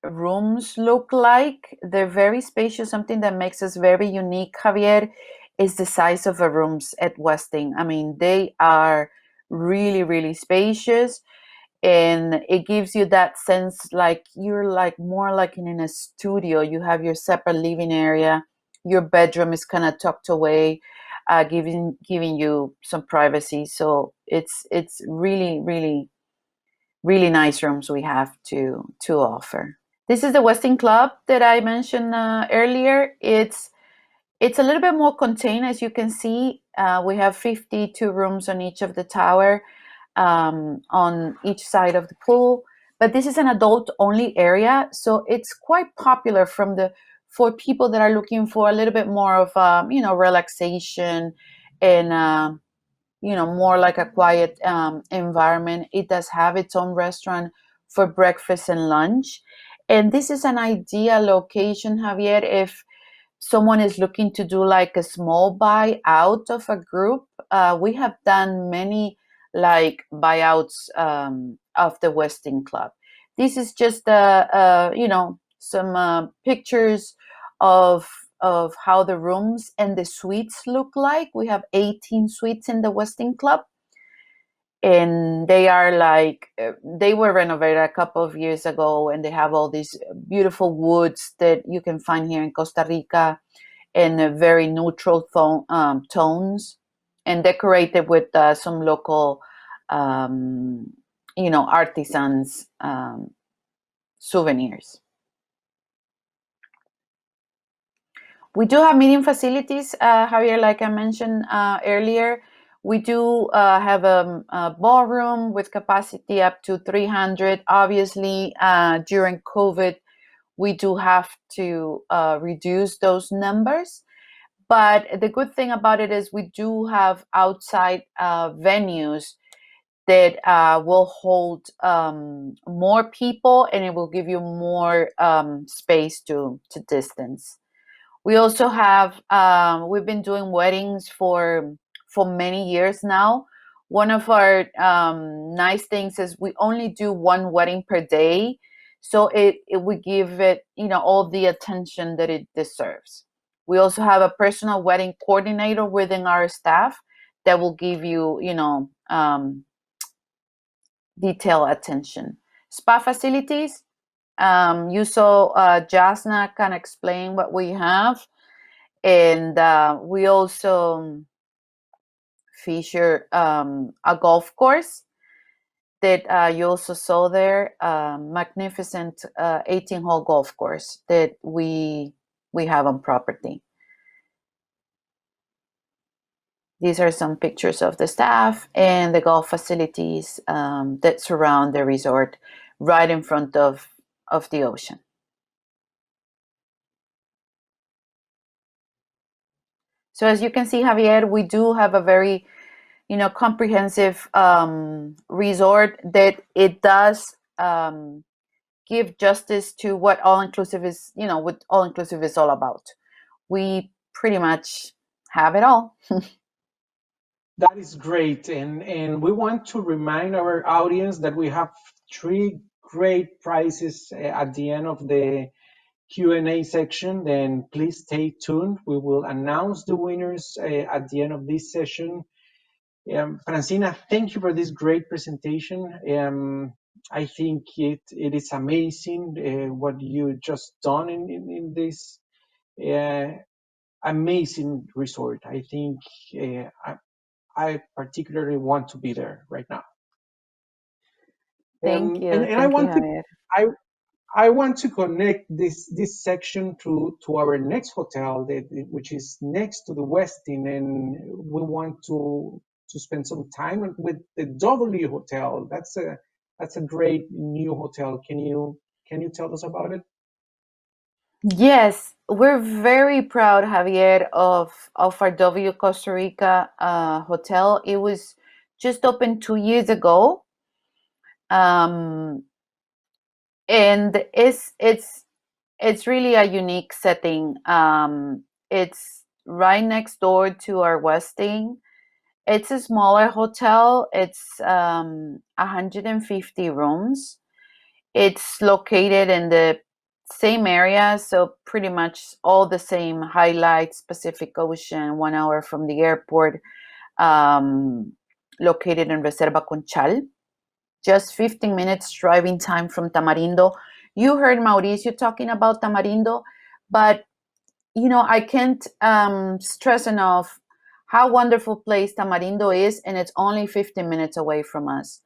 rooms look like. They're very spacious. Something that makes us very unique, Javier, is the size of the rooms at Westin. I mean, they are really, really spacious, and it gives you that sense like you're like more like in a studio. You have your separate living area. Your bedroom is kind of tucked away, giving you some privacy. So it's really, really, really nice rooms we have to offer. This is the Westin Club that I mentioned earlier. It's a little bit more contained, as you can see. We have 52 rooms on each of the tower, on each side of the pool. But this is an adult-only area, so it's quite popular for people that are looking for a little bit more of relaxation and more like a quiet environment. It does have its own restaurant for breakfast and lunch. And this is an ideal location, Javier, if someone is looking to do like a small buyout of a group. We have done many like buyouts of the Westin Club. This is just some pictures of how the rooms and the suites look like. We have 18 suites in the Westin Club, and they are like they were renovated a couple of years ago, and they have all these beautiful woods that you can find here in Costa Rica in very neutral tones, and decorated with some local artisans souvenirs. We do have meeting facilities, Javier, like I mentioned earlier. We do have a ballroom with capacity up to 300. Obviously, during COVID, we do have to reduce those numbers. But the good thing about it is we do have outside venues that will hold more people, and it will give you more space to distance. We also have, we've been doing weddings for many years now. One of our nice things is we only do one wedding per day. So we give it, all the attention that it deserves. We also have a personal wedding coordinator within our staff that will give you, detailed attention. Spa facilities, You saw Jasna can explain what we have, and we also feature a golf course that you also saw there, magnificent 18-hole golf course that we have on property. These are some pictures of the staff and the golf facilities that surround the resort right in front of the ocean. So as you can see, Javier, we do have a very, comprehensive resort that it does give justice to what all-inclusive is, what all-inclusive is all about. We pretty much have it all. That is great. And we want to remind our audience that we have 3 great prizes at the end of the Q&A section. Then please stay tuned. We will announce the winners at the end of this session. Francina, thank you for this great presentation. I think it is amazing what you just done in this amazing resort. I think I particularly want to be there right now. Thank you. And Thank I want you, to Javier. I want to connect this section to our next hotel, which is next to the Westin, and we want to spend some time with the W Hotel. That's a great new hotel. Can you tell us about it? Yes, we're very proud, Javier, of our W Costa Rica hotel. It was just opened 2 years ago, and it's really a unique setting. It's right next door to our Westin. It's a smaller hotel. It's 150 rooms. It's located in the same area, so pretty much all the same highlights: Pacific Ocean, 1 hour from the airport, located in Reserva Conchal, just 15 minutes driving time from Tamarindo. You heard Mauricio talking about Tamarindo, but I can't stress enough how wonderful place Tamarindo is, and it's only 15 minutes away from us.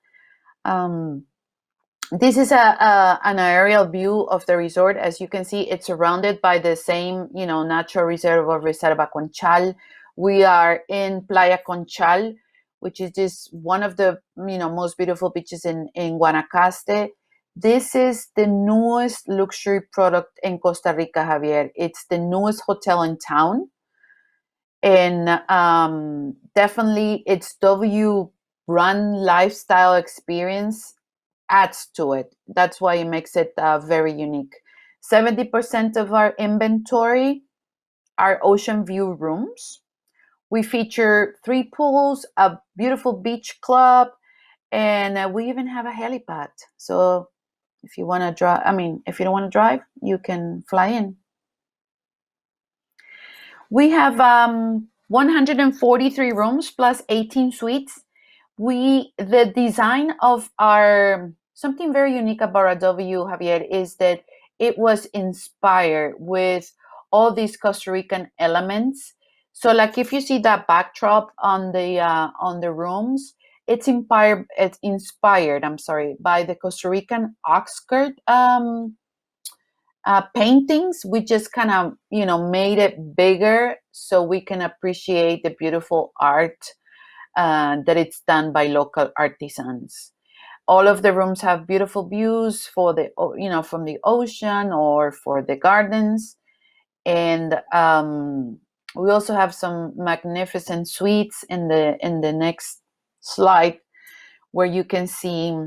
This is an aerial view of the resort. As you can see, it's surrounded by the same, natural reserve of Reserva Conchal. We are in Playa Conchal, which is just one of the, most beautiful beaches in Guanacaste. This is the newest luxury product in Costa Rica, Javier. It's the newest hotel in town. And definitely its W run lifestyle experience adds to it. That's why it makes it very unique. 70% of our inventory are ocean view rooms. We feature 3 pools, a beautiful beach club, and we even have a helipad. So if you want to drive, if you don't want to drive, you can fly in. We have 143 rooms plus 18 suites. The design of something very unique about our W, Javier, is that it was inspired with all these Costa Rican elements. So, like if you see that backdrop on the rooms, it's inspired. I'm sorry, by the Costa Rican oxskirt paintings. We just kind of made it bigger so we can appreciate the beautiful art that it's done by local artisans. All of the rooms have beautiful views for from the ocean or for the gardens, and we also have some magnificent suites in the next slide, where you can see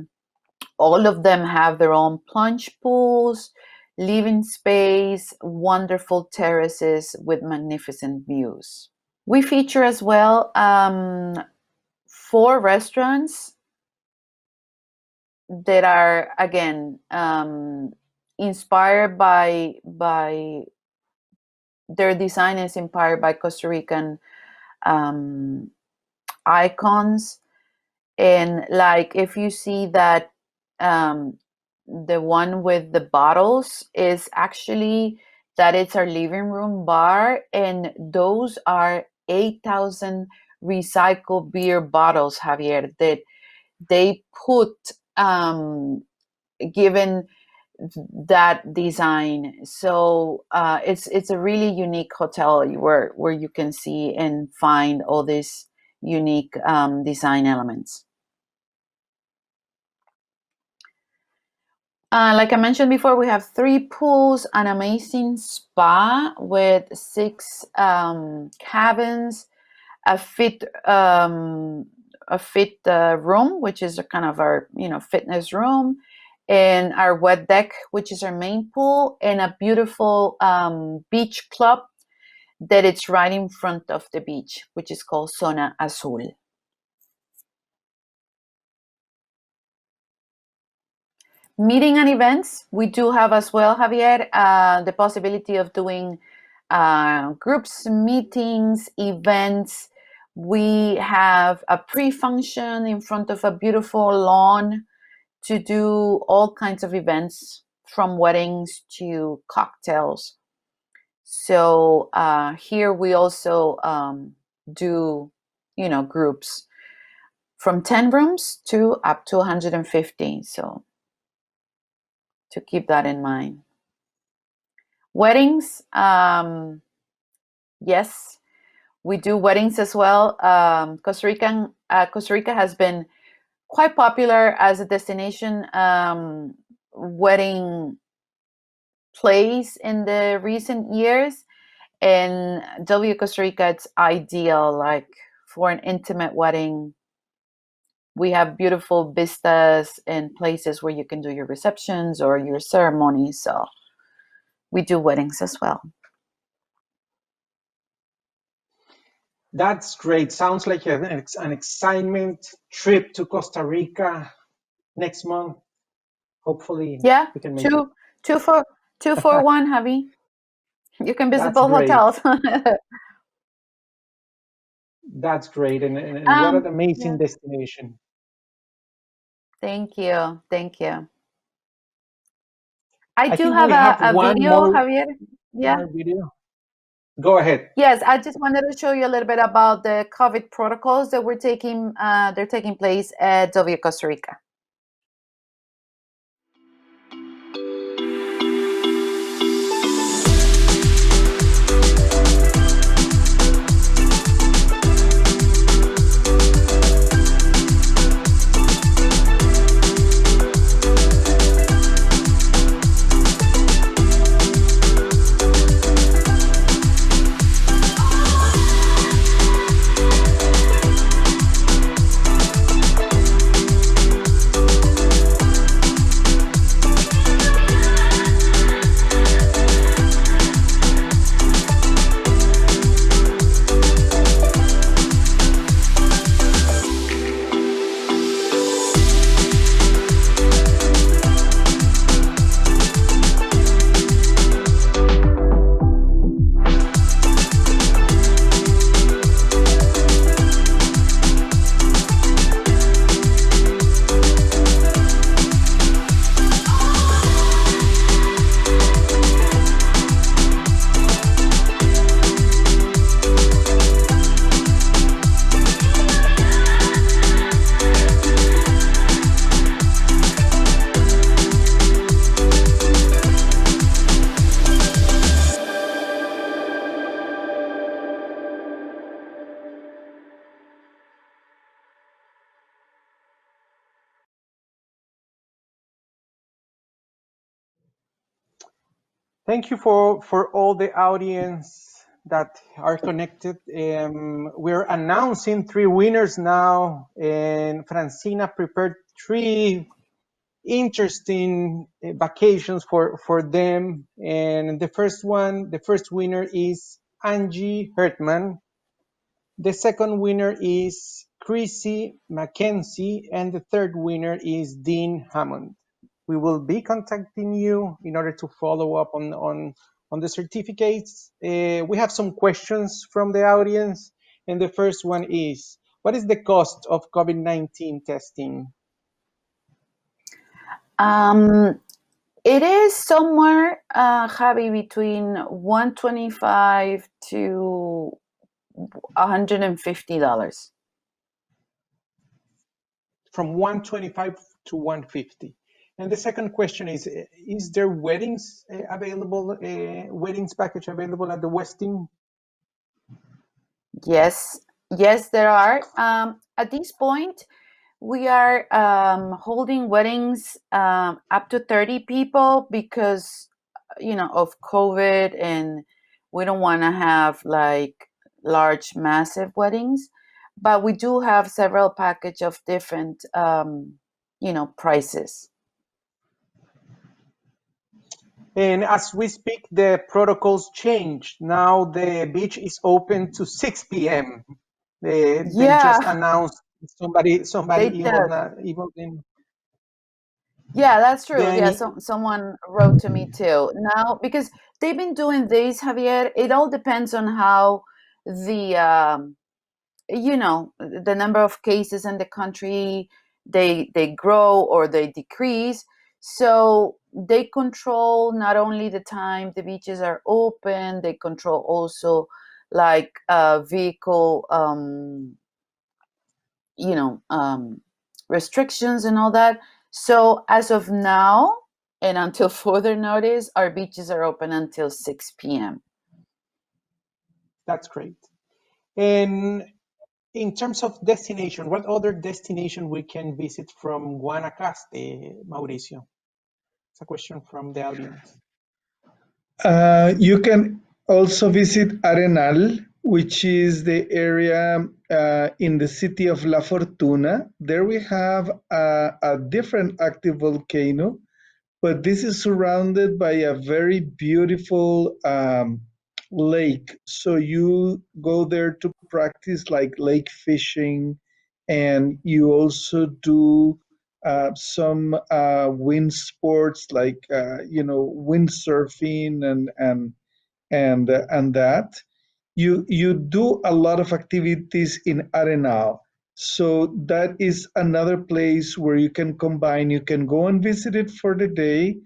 all of them have their own plunge pools, living space, wonderful terraces with magnificent views. We feature as well 4 restaurants that are, again, inspired by their design is inspired by Costa Rican icons. And like if you see that the one with the bottles is actually that it's our living room bar, and those are 8,000 recycled beer bottles, Javier, that they put given that design. So it's a really unique hotel where you can see and find all these unique design elements. Like I mentioned before, we have 3 pools, an amazing spa with 6 cabins, a fit room, which is a kind of our fitness room, and our wet deck, which is our main pool, and a beautiful beach club that it's right in front of the beach, which is called Zona Azul. Meeting and events, we do have as well, Javier, the possibility of doing groups, meetings, events. We have a pre-function in front of a beautiful lawn to do all kinds of events, from weddings to cocktails. So here we also do, groups from 10 rooms to up to 150. So to keep that in mind. Weddings, yes, we do weddings as well. Costa Rica has been quite popular as a destination wedding place in the recent years, and W Costa Rica, it's ideal like for an intimate wedding. We have beautiful vistas and places where you can do your receptions or your ceremonies. So we do weddings as well. That's great. Sounds like an excitement trip to Costa Rica next month. Hopefully, yeah, we can make two for one, Javi. You can visit That's both great. hotels. That's great, and what an amazing destination. Thank you. I do think have we have a one video, more Javier. Yeah. Video. Go ahead. Yes, I just wanted to show you a little bit about the COVID protocols that we're taking. They're taking place at W Costa Rica. Thank you for all the audience that are connected. We're announcing 3 winners now, and Francina prepared 3 interesting vacations for them. And the first winner is Angie Hertman. The second winner is Chrissy Mackenzie, and the third winner is Dean Hammond. We will be contacting you in order to follow up on the certificates. We have some questions from the audience, and the first one is, what is the cost of COVID-19 testing? It is somewhere, Javi, between $125 to $150. From 125 to 150. And the second question is there weddings available, weddings package available at the Westin? Yes, there are. At this point, we are holding weddings up to 30 people because, of COVID, and we don't want to have like large, massive weddings. But we do have several package of different, prices. And as we speak, the protocols changed. Now the beach is open to 6 p.m. They just announced somebody emailed in. Yeah, that's true. Yeah, someone wrote to me too. Now, because they've been doing this, Javier, it all depends on how the the number of cases in the country they grow or they decrease. So they control not only the time the beaches are open, they control also like vehicle restrictions and all that. So as of now and until further notice, our beaches are open until 6 p.m. That's great. And in terms of destination, what other destination we can visit from Guanacaste, Mauricio? It's a question from the audience. You can also visit Arenal, which is the area in the city of La Fortuna. There we have a different active volcano, but this is surrounded by a very beautiful lake. So you go there to practice like lake fishing, and you also do some wind sports like windsurfing and that. You do a lot of activities in Arenal. So that is another place where you can combine. You can go and visit it for the day,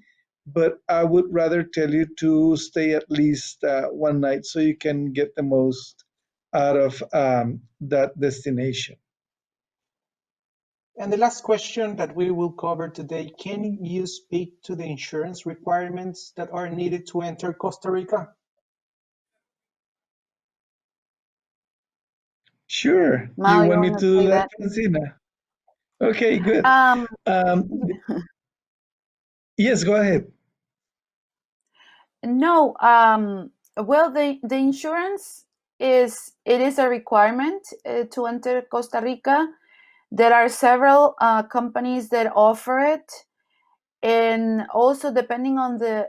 but I would rather tell you to stay at least one night so you can get the most out of that destination. And the last question that we will cover today, can you speak to the insurance requirements that are needed to enter Costa Rica? Sure. You want me to do that, Francina? Okay, good. Yes, go ahead. No, well, the insurance is a requirement to enter Costa Rica. There are several companies that offer it, and also depending on the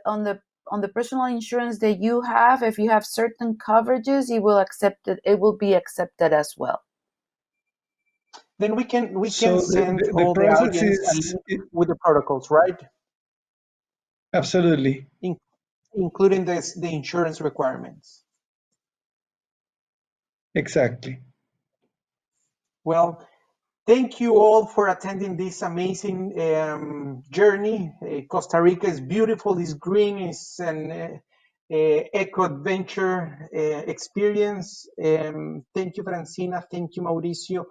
personal insurance that you have, if you have certain coverages, it will be accepted as well. Then we can send all the audience a link with the protocols, right? Absolutely. Including the insurance requirements. Exactly. Well, thank you all for attending this amazing journey. Costa Rica is beautiful, it's green, it's an eco-adventure experience. Thank you, Francina. Thank you, Mauricio.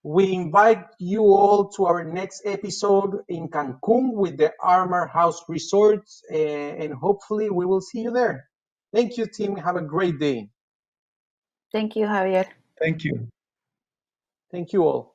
We invite you all to our next episode in Cancun with the Armor House Resorts, and hopefully we will see you there. Thank you, team. Have a great day. Thank you, Javier. Thank you. Thank you all.